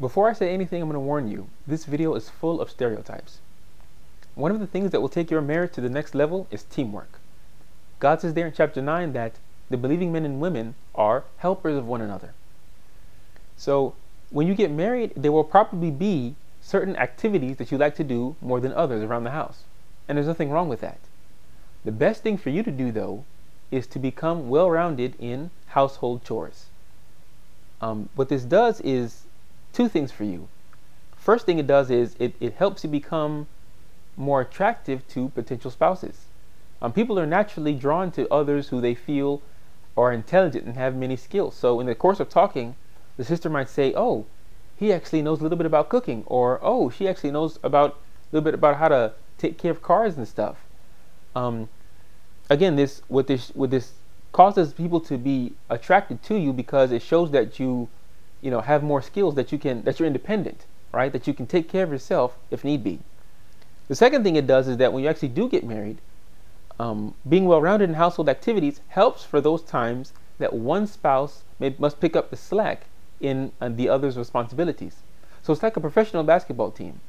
Before I say anything, I'm going to warn you, this video is full of stereotypes. One of the things that will take your marriage to the next level is teamwork. God says there in chapter 9 that the believing men and women are helpers of one another. So when you get married, there will probably be certain activities that you like to do more than others around the house. And there's nothing wrong with that. The best thing for you to do, though, is to become well-rounded in household chores. What this does is two things for you. First thing it does is it helps you become more attractive to potential spouses. People are naturally drawn to others who they feel are intelligent and have many skills. So in the course of talking, the sister might say, oh, he actually knows a little bit about cooking, or oh, she actually knows a little bit about how to take care of cars and stuff. Again, what this causes people to be attracted to you because it shows that you have more skills, that you're independent, right? That you can take care of yourself if need be. The second thing it does is that when you actually do get married, being well-rounded in household activities helps for those times that one spouse must pick up the slack in the other's responsibilities. So it's like a professional basketball team.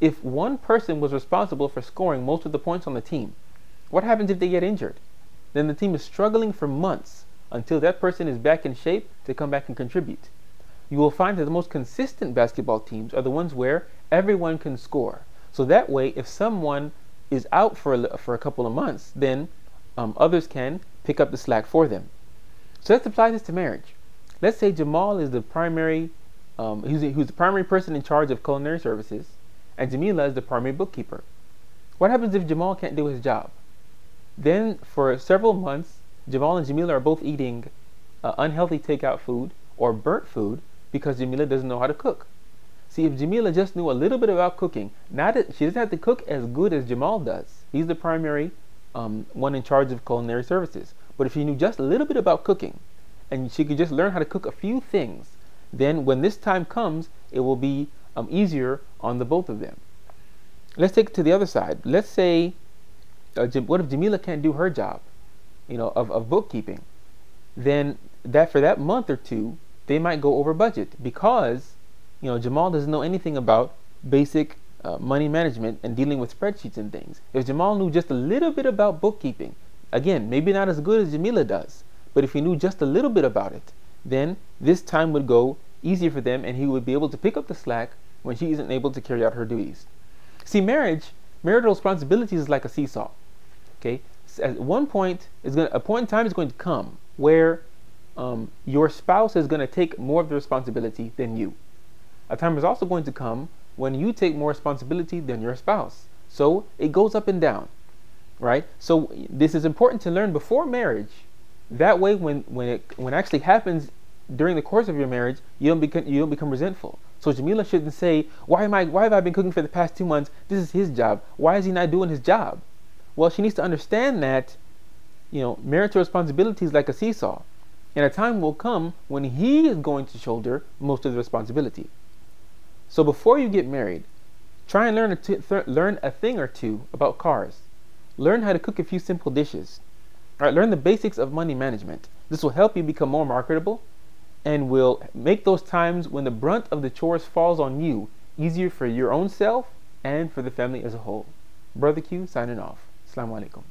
If one person was responsible for scoring most of the points on the team, what happens if they get injured? Then the team is struggling for months until that person is back in shape to come back and contribute. You will find that the most consistent basketball teams are the ones where everyone can score. So that way, if someone is out for a couple of months, then others can pick up the slack for them. So let's apply this to marriage. Let's say Jamal is the primary, who's the primary person in charge of culinary services, and Jamila is the primary bookkeeper. What happens if Jamal can't do his job? Then for several months, Jamal and Jamila are both eating unhealthy takeout food or burnt food because Jamila doesn't know how to cook. See, if Jamila just knew a little bit about cooking, not that she doesn't have to cook as good as Jamal does. He's the primary one in charge of culinary services. But if she knew just a little bit about cooking, and she could just learn how to cook a few things, then when this time comes, it will be easier on the both of them. Let's take it to the other side. Let's say, what if Jamila can't do her job, of bookkeeping? Then for that month or two, they might go over budget because Jamal doesn't know anything about basic money management and dealing with spreadsheets and things. If Jamal knew just a little bit about bookkeeping, again, maybe not as good as Jamila does, but if he knew just a little bit about it, then this time would go easier for them and he would be able to pick up the slack when she isn't able to carry out her duties. See, marital responsibility is like a seesaw. Okay, at one point, a point in time is going to come where your spouse is going to take more of the responsibility than you. A time is also going to come when you take more responsibility than your spouse. So it goes up and down, right? So this is important to learn before marriage. That way, when it actually happens during the course of your marriage, you don't become resentful. So Jamila shouldn't say, why have I been cooking for the past 2 months? This is his job. Why is he not doing his job? Well, she needs to understand that, marital responsibility is like a seesaw. And a time will come when he is going to shoulder most of the responsibility. So before you get married, try and learn a thing or two about cars. Learn how to cook a few simple dishes. All right, learn the basics of money management. This will help you become more marketable and will make those times when the brunt of the chores falls on you easier for your own self and for the family as a whole. Brother Q signing off. Assalamu alaikum.